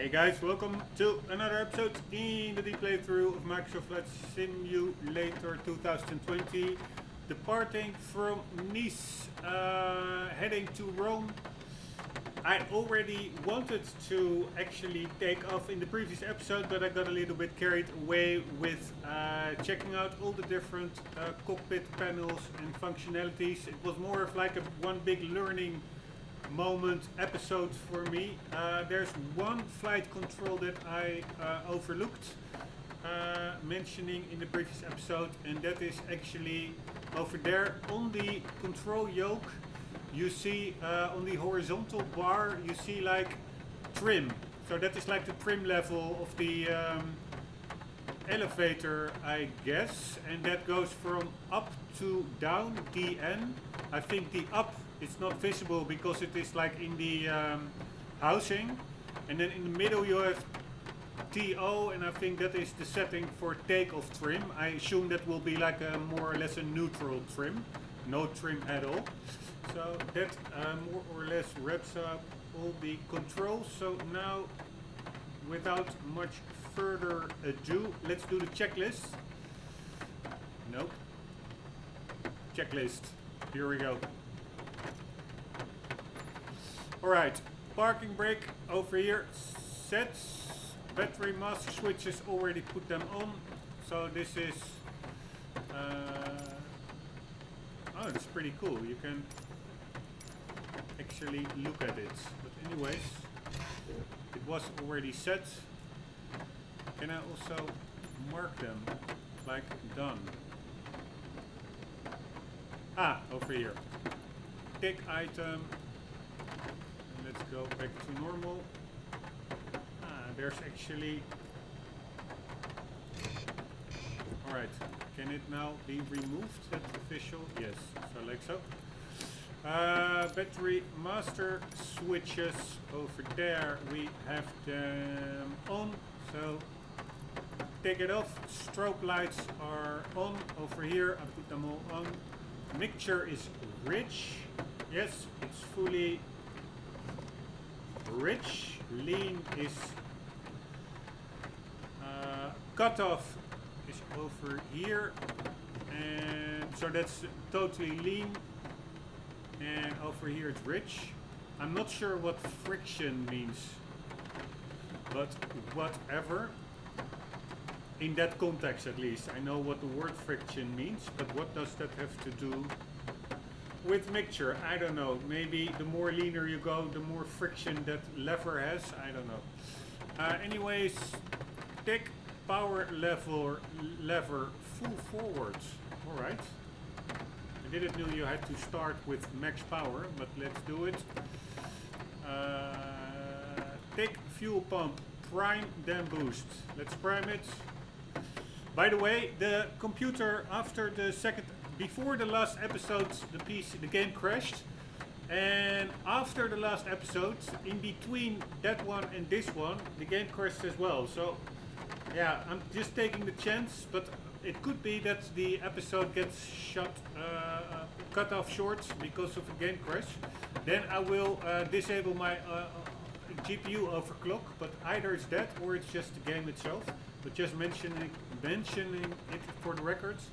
Hey guys, welcome to another episode in the deep playthrough of Microsoft Flight Simulator 2020. Departing from Nice, heading to Rome. I already wanted to actually take off in the previous episode, but I got a little bit carried away with checking out all the different cockpit panels and functionalities. It was more of like one big learning moment episode for me. There's one flight control that I overlooked mentioning in the previous episode, and that is actually over there on the control yoke. You see on the horizontal bar you see like trim, so that is like the trim level of the elevator, I guess, and that goes from up to down, DN. I think the up it's not visible because it is like in the housing, and then in the middle you have TO, and I think that is the setting for takeoff trim. I assume that will be like a more or less a neutral trim, no trim at all. So that more or less wraps up all the controls. So now, without much further ado, let's do the checklist. Nope. Checklist. Here we go. Alright, parking brake over here, sets, battery master switches, already put them on. So this is, oh, it's pretty cool. You can actually look at it. But anyways, it was already set. Can I also mark them, like done? Ah, over here. Tick item. Let's go back to normal. There's actually... Alright, can it now be removed? That's official? Yes, so like so. Battery master switches over there, we have them on, so take it off. Strobe lights are on over here, I put them all on. Mixture is rich, yes, it's fully rich. Lean is cutoff is over here, and so that's totally lean, and over here it's rich. I'm not sure what friction means, but whatever. In that context at least, I know what the word friction means, but what does that have to do with mixture? I don't know. Maybe the more leaner you go, the more friction that lever has. I don't know. Anyways, tick power lever full forward. Alright. I didn't know you had to start with max power, but let's do it. Tick fuel pump, prime then boost. Let's prime it. By the way, the computer after the second, before the last episode, the game crashed, and after the last episode, in between that one and this one, the game crashed as well. So, yeah, I'm just taking the chance, but it could be that the episode gets cut off short because of a game crash. Then I will disable my GPU overclock, but either it's that or it's just the game itself. But just mentioning it for the records.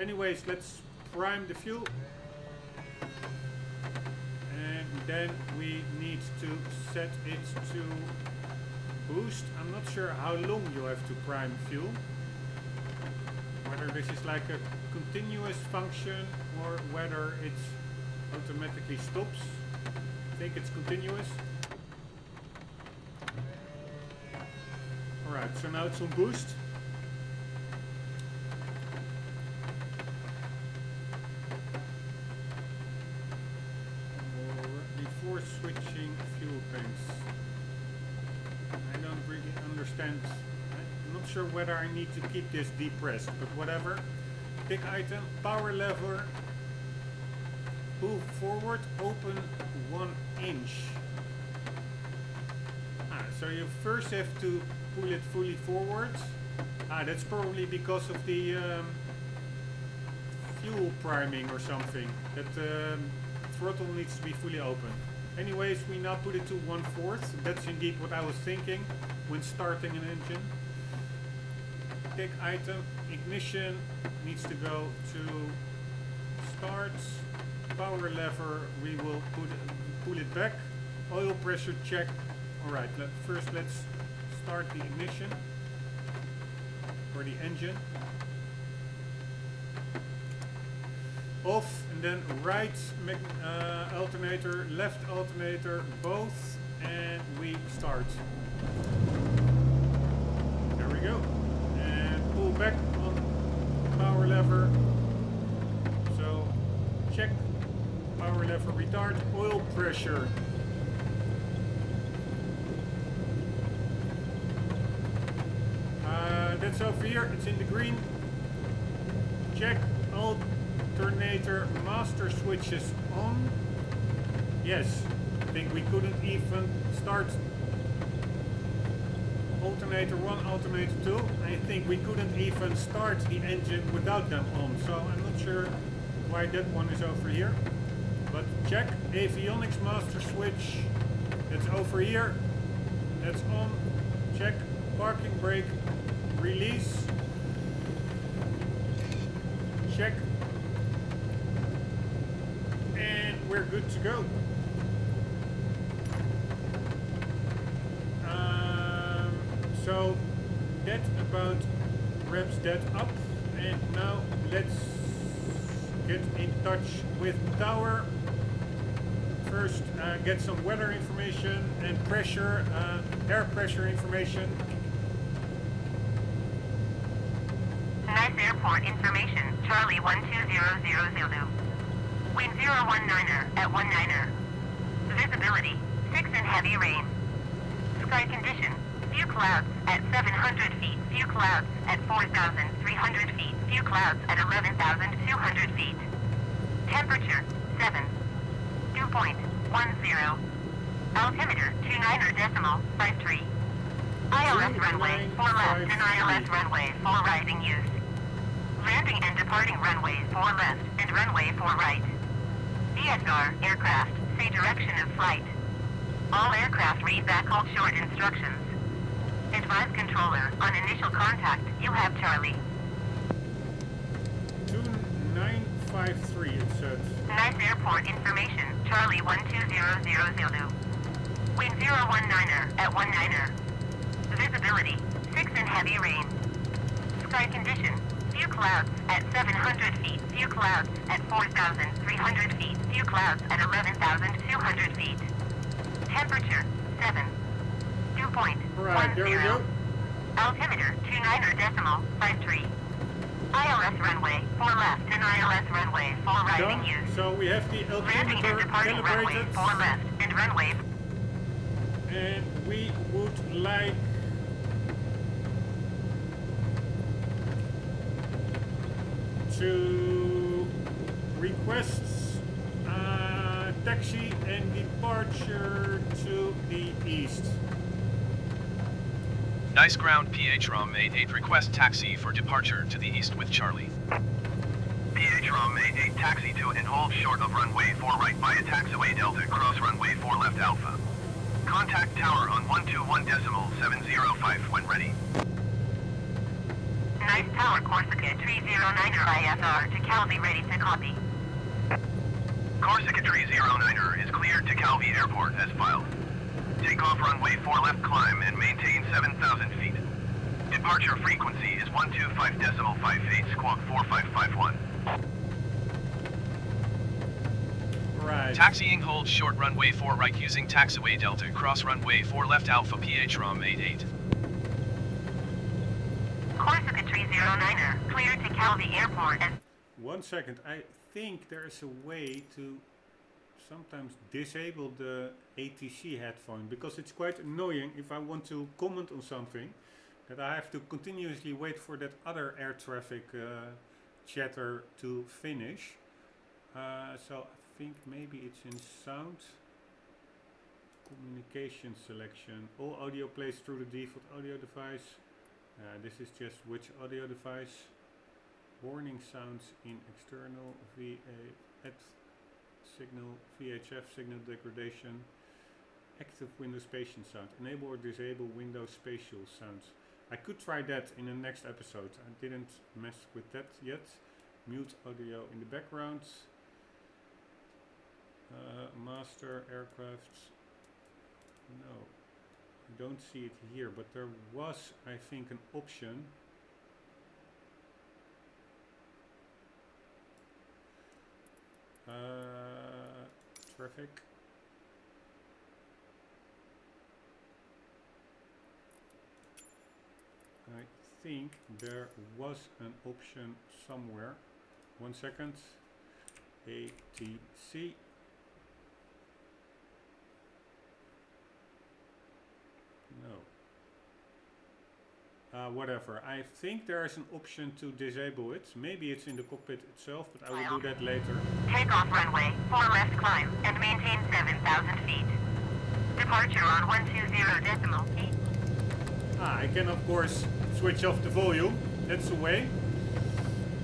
Anyways, let's prime the fuel, and then we need to set it to boost. I'm not sure how long you have to prime fuel, whether this is like a continuous function or whether it automatically stops. I think it's continuous. Alright, so now it's on boost. Before switching fuel tanks, I don't really understand. I'm not sure whether I need to keep this depressed, but whatever. Tick item, power lever, pull forward, open 1 inch. So you first have to pull it fully forward. That's probably because of the fuel priming or something. That throttle needs to be fully open. Anyways, we now put it to 1/4. That's indeed what I was thinking when starting an engine. Pick item, ignition needs to go to start. Power lever, we will pull it back. Oil pressure check. Alright, first let's start the ignition for the engine. Off, and then right alternator, left alternator, both, and we start. There we go. And pull back on power lever. So check power lever retard, oil pressure. That's over here, it's in the green. Check alternator master switches on. Yes, I think we couldn't even start alternator 1, alternator 2. I think we couldn't even start the engine without them on. So I'm not sure why that one is over here. But check avionics master switch. That's over here. That's on. Check parking brake. Release. Check. And we're good to go. So that about wraps that up. And now let's get in touch with tower. First get some weather information and pressure, air pressure information. Nice airport information, Charlie 12000 Zulu. Wind 019er at 19er. Visibility 6 and heavy rain. Sky condition, few clouds at 700 feet, few clouds at 4,300 feet, few clouds at 11,200 feet. Temperature 7. Dew point 10. Altimeter 29.53. ILS runway 4 left and ILS runway 4 right in use. Landing and departing runway 4 left and runway 4 right. DSR aircraft, say direction of flight. All aircraft read back all short instructions. Advise controller, on initial contact, you have Charlie. 2953 it says. Nice airport information, Charlie 12000 Zulu. Wind 019er at 19er. Visibility 6 and heavy rain. Sky condition, few clouds at 700 feet, few clouds at 4,300 feet, few clouds at 11,200 feet. Temperature 7. Dew point 10. Altimeter 29.53. ILS runway 4 left and ILS runway 4 right in use. So we have the Landing and altimeter departing runway calibrated. 4 left and runway. And we would like to request taxi and departure to the east. Nice ground, PHROM 88, request taxi for departure to the east with Charlie. PHROM 88, taxi to and hold short of runway 4 right via taxiway Delta, cross runway 4 left Alpha. Contact tower on 121.705 when ready. Nice tower, Corsica 309er ISR to Calvi, ready to copy. Corsica 309er is cleared to Calvi Airport as filed. Take off runway 4 left climb and maintain 7,000 feet. Departure frequency is 125.58 squawk 4551. Right. Taxiing hold short runway 4 right using taxiway Delta, cross runway 4 left Alpha, PHROM 88. Corsica 309er, cleared to Calvi Airport as... 1 second, I think there is a way to sometimes disable the ATC headphone, because it's quite annoying if I want to comment on something that I have to continuously wait for that other air traffic chatter to finish. So I think maybe it's in sound communication selection. All audio plays through the default audio device. This is just which audio device. Warning sounds in external VA at signal, VHF signal degradation, active window spatial sound, enable or disable window spatial sounds. I could try that in the next episode. I didn't mess with that yet. Mute audio in the background. Master aircraft. No, I don't see it here, but there was, I think, an option. Traffic. I think there was an option somewhere. 1 second. ATC. No. Whatever. I think there is an option to disable it. Maybe it's in the cockpit itself, but I will do that later. Take off runway 4 left climb and maintain 7,000 feet. Departure on 120 decimal feet. I can of course switch off the volume. That's the way.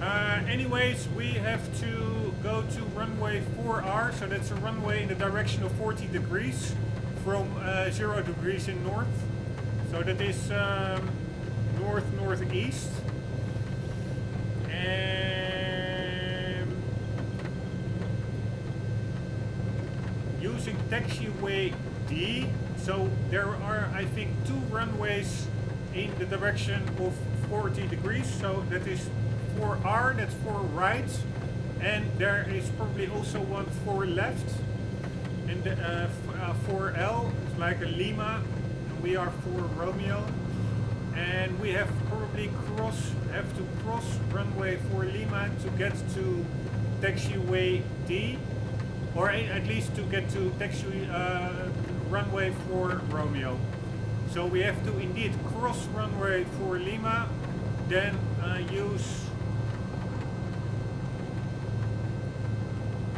Anyways, we have to go to runway 4R, so that's a runway in the direction of 40 degrees from 0 degrees in north. So that is north-northeast. And using taxiway D, so there are, I think, 2 runways in the direction of 40 degrees, so that is 4R, that's 4 right, and there is probably also one 4 left, and 4L is like a Lima, and we are 4 Romeo, and we have probably have to cross runway 4 Lima to get to taxiway D, or at least to get to runway 4 Romeo. So we have to indeed cross runway 4 Lima, then use...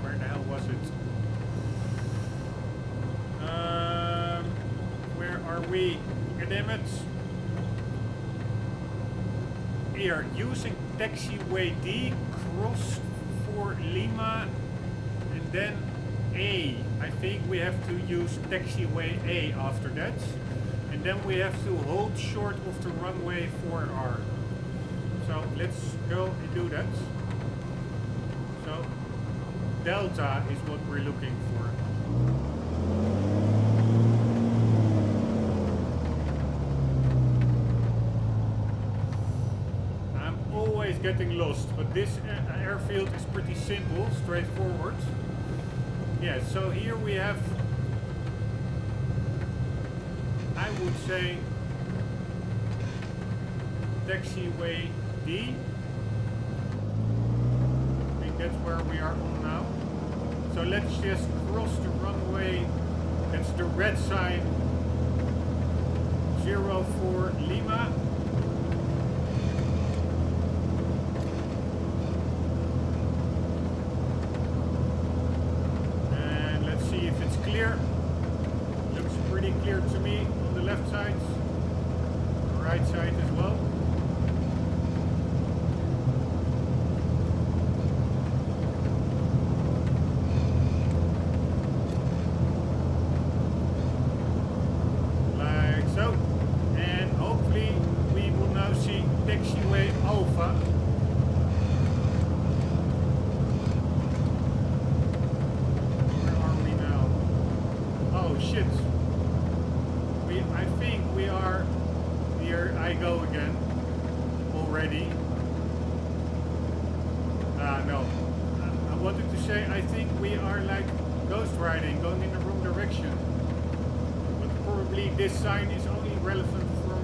Where the hell was it? Where are we? Damn it. Here, using taxiway D, cross 4 Lima, and then A. I think we have to use taxiway A after that. And then we have to hold short of the runway 4R. So let's go and do that. So Delta is what we're looking for. I'm always getting lost, but this airfield is pretty simple, straightforward. Yeah, so here we have, I would say, taxiway D. I think that's where we are on now. So let's just cross the runway. That's the red sign. 04 Lima. And let's see if it's clear. Looks pretty clear to me on the left side. The right side as well. This sign is only relevant for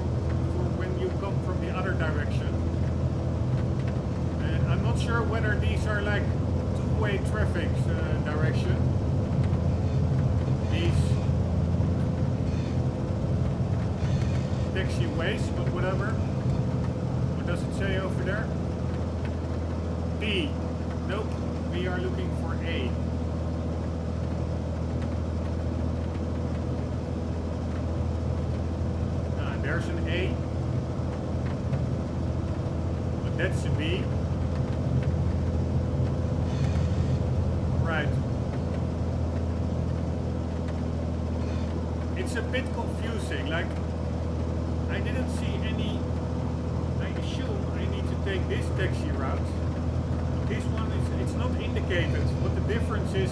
when you come from the other direction. And I'm not sure whether these are like two-way traffic direction. These taxiways, but whatever. What does it say over there? B. Nope. We are looking for A. There's an A, but that's a B. Right, a bit confusing. Like, I didn't see any. I assume I need to take this taxi route. This one it's not indicated what the difference is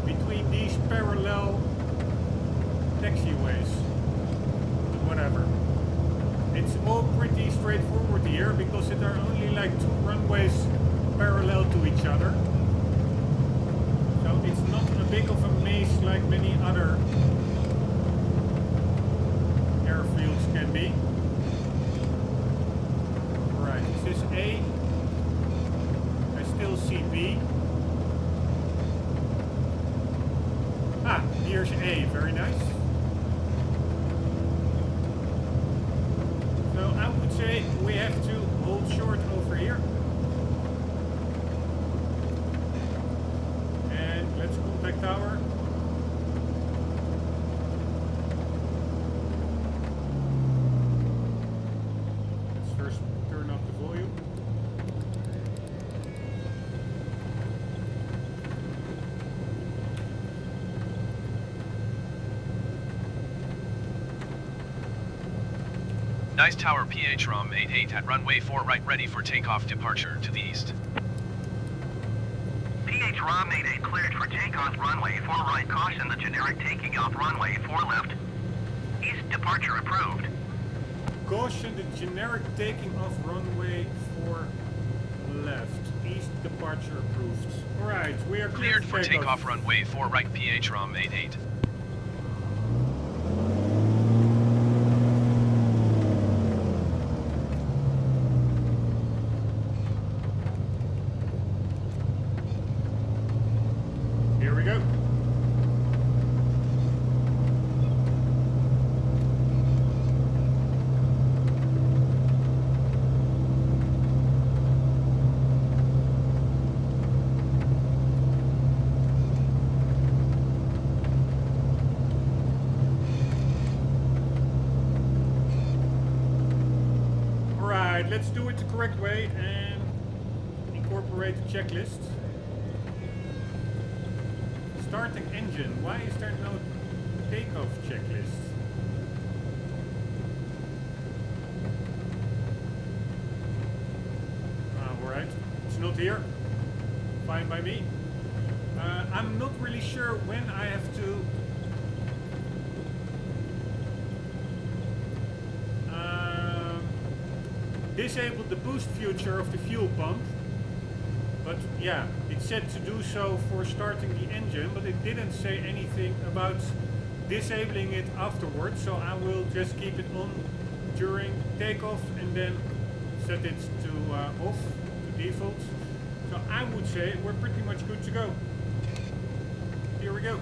between these parallel taxiways. But whatever. It's all pretty straightforward here because there are only like 2 runways parallel to each other. So it's not a big of a maze like many other airfields can be. Right, this is A. I still see B. Ah, here's A, very nice. So I would say we have to hold short over here. And let's contact tower. Let's first turn up the volume. Nice tower PH Rom 88 at runway 4 right ready for takeoff departure to the east. PH Rombbb 88 cleared for takeoff runway 4 right. Caution, the generic taking off runway 4 left. East departure approved. Caution, the generic taking off runway 4 left. East departure approved. Alright, we are Cleared for takeoff runway 4 right PH Rom 88. Here we go. Alright, let's do it the correct way and incorporate the checklist. Starting engine. Why is there no takeoff checklist? Alright, it's not here. Fine by me. I'm not really sure when I have to disable the boost feature of the fuel pump. But yeah, it said to do so for starting the engine, but it didn't say anything about disabling it afterwards. So I will just keep it on during takeoff and then set it to off, to default. So I would say we're pretty much good to go. Here we go.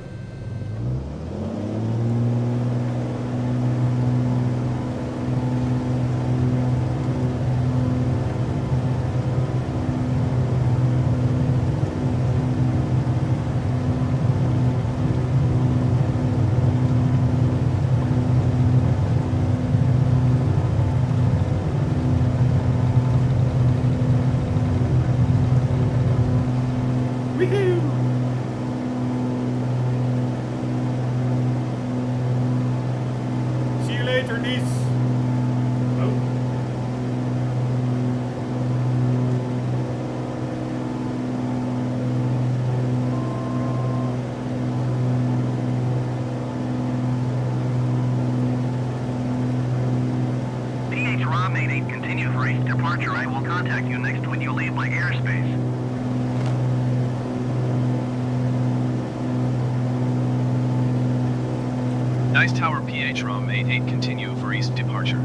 Nice tower PH Rom 88 continue for east departure.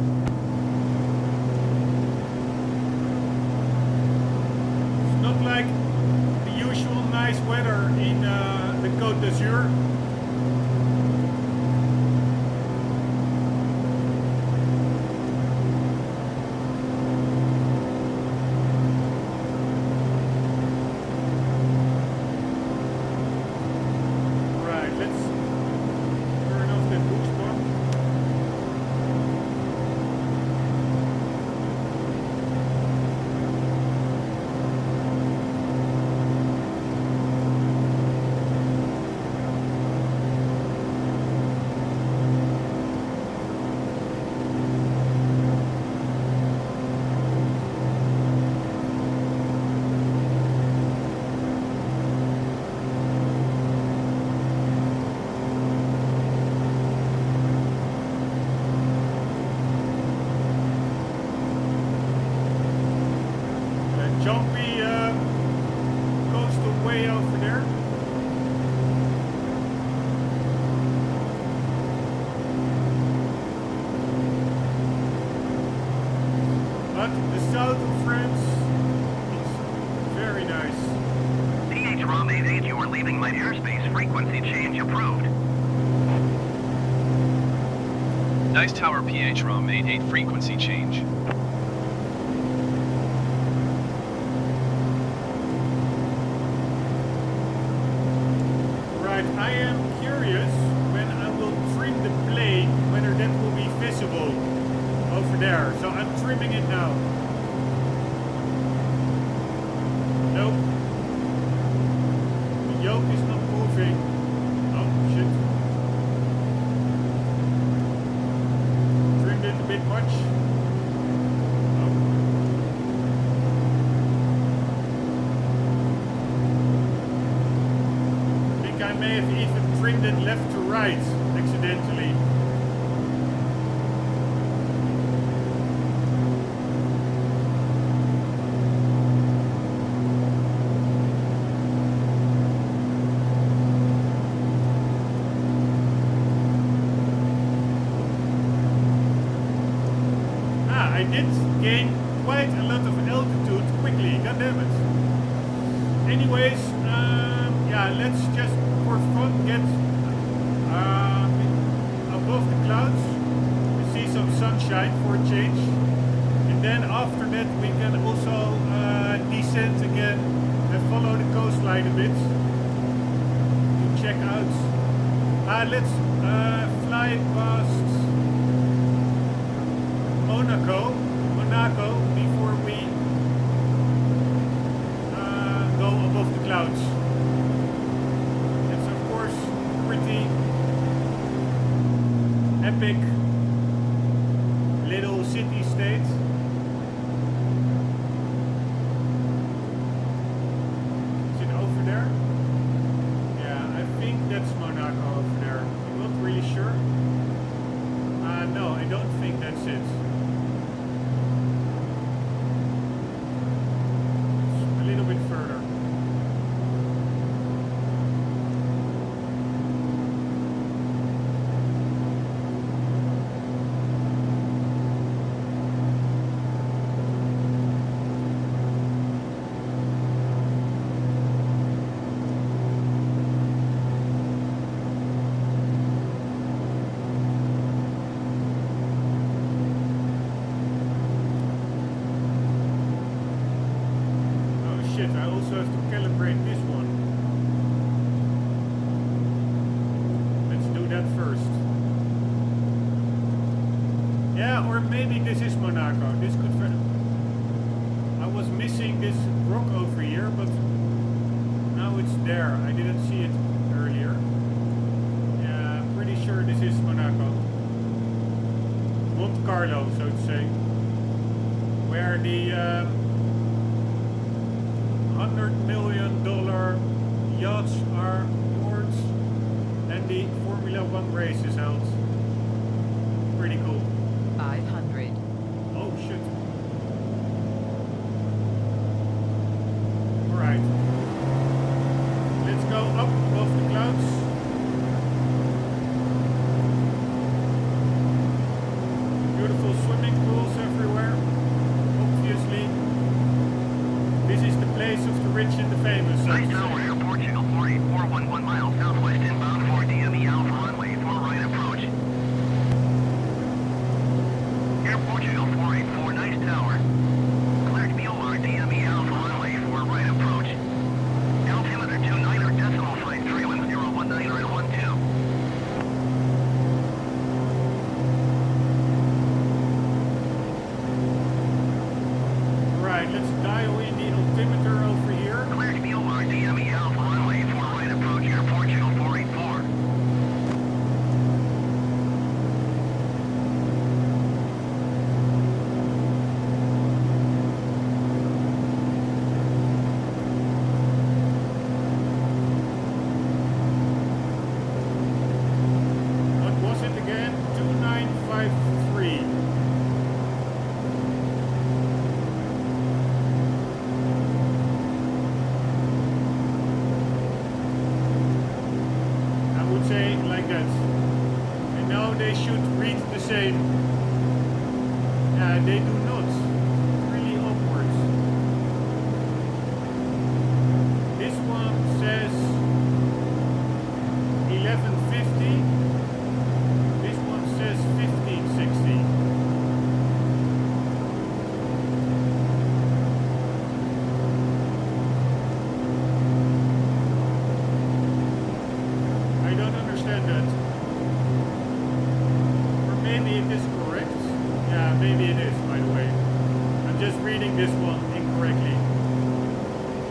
It's not like the usual nice weather in the Côte d'Azur. But the south of France, it's very nice. PH Rombbb 88, you are leaving my airspace. Frequency change approved. Nice tower PH Rombbb 88 frequency change. Right, I am curious when I will trim the plane, whether that will be visible over there. So I'm trimming it now. Nope. The yoke is not moving. Oh, shit. Trimmed it a bit much. Oh. I think I may have even trimmed it left to right, accidentally. I did gain quite a lot of altitude quickly, goddammit. Anyways, yeah, let's just for fun get above the clouds and see some sunshine for a change. And then after that we can also descend again and follow the coastline a bit to check out. Let's fly past Monaco before we go above the clouds. It's of course pretty epic little city-state. Is it over there? Yeah, I think that's Monaco over there. I'm not really sure. No, I don't think that's it. I also have to calibrate this one. Let's do that first. Yeah, or maybe this is Monaco. This could... I was missing this rock over here, but now it's there. I didn't see it earlier. Yeah, I'm pretty sure this is Monaco. Monte Carlo, so to say. Where the... $100 million yachts are moored and the Formula 1 race is held. Pretty cool. 500. Oh shit. Alright. Let's go up above the clouds. Beautiful swimming pools everywhere. Obviously. This is the place of the rich and the famous. Nice tower, Air Portugal 48411 miles southwest inbound for DME Alpha runway 4 right approach. Air Portugal 484, nice tower. Cleared Mueller, DME Alpha runway 4 right approach. Altimeter 29er decimal flight 31019 at 12. Right, let's dial in the altimeter over here. Cleared Mueller, DME Alpha runway 4 right approach, Air Portugal 484. What was it again? 2953. I would say like that. And now they should read the same. They do not. is correct. Yeah, maybe it is, by the way. I'm just reading this one incorrectly.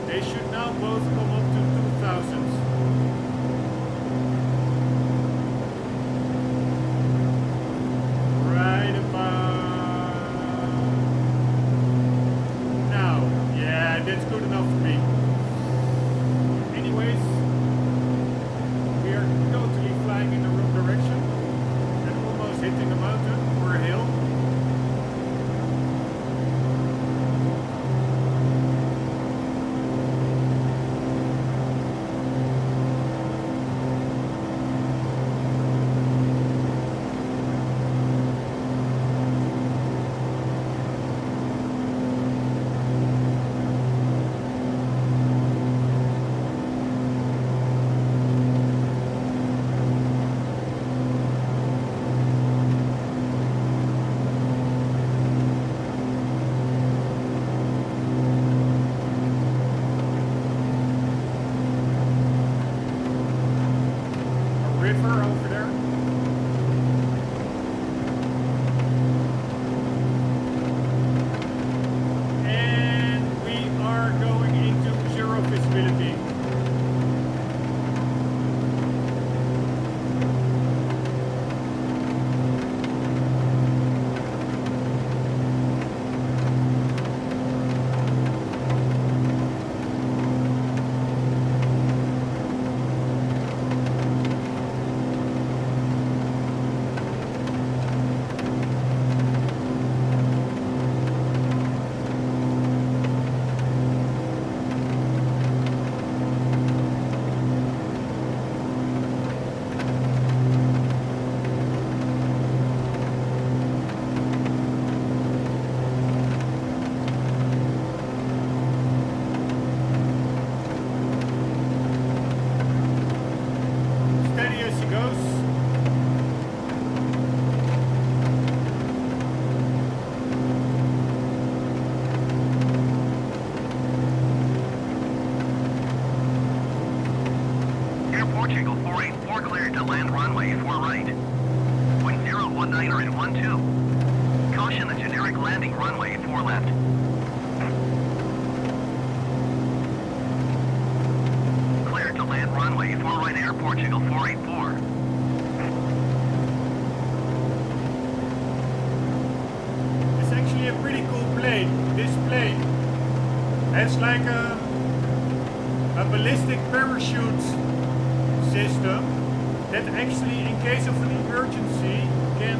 They should now both come up to 2000s. Right about now. Yeah, that's good enough for me. Anyways, we are totally flying in the wrong direction and almost hitting a mountain or a hill. River over there. And we are going into zero visibility. Steady as she goes. Air Portugal 484 cleared to land runway 4 right. Wind 019er and 12. Caution the generic landing runway 4 left. Cleared to land runway 4 right Air Portugal 484. It's actually a pretty cool plane. This plane has like a ballistic parachute system that actually, in case of an emergency, can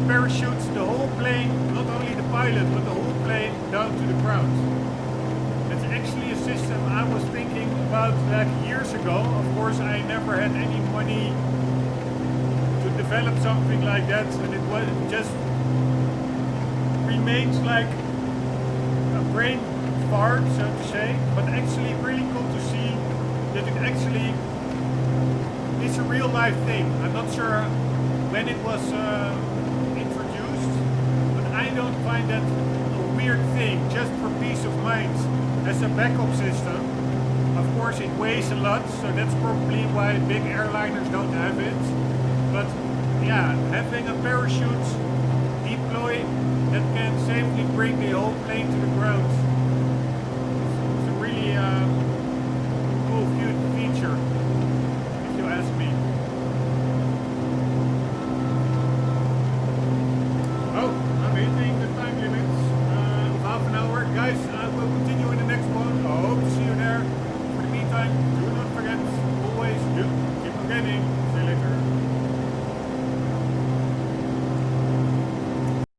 parachute the whole plane, not only the pilot, but the whole plane down to the ground. That's actually a system I was thinking about like years ago. Of course, I never had any money to develop something like that, and it was just remains like a brain fart, so to say, but actually really cool to see that it actually is a real life thing. I'm not sure when it was introduced, but I don't find that a weird thing, just for peace of mind as a backup system. Of course it weighs a lot, so that's probably why big airliners don't have it, but yeah, having a parachute deploy that can safely bring the whole plane to the ground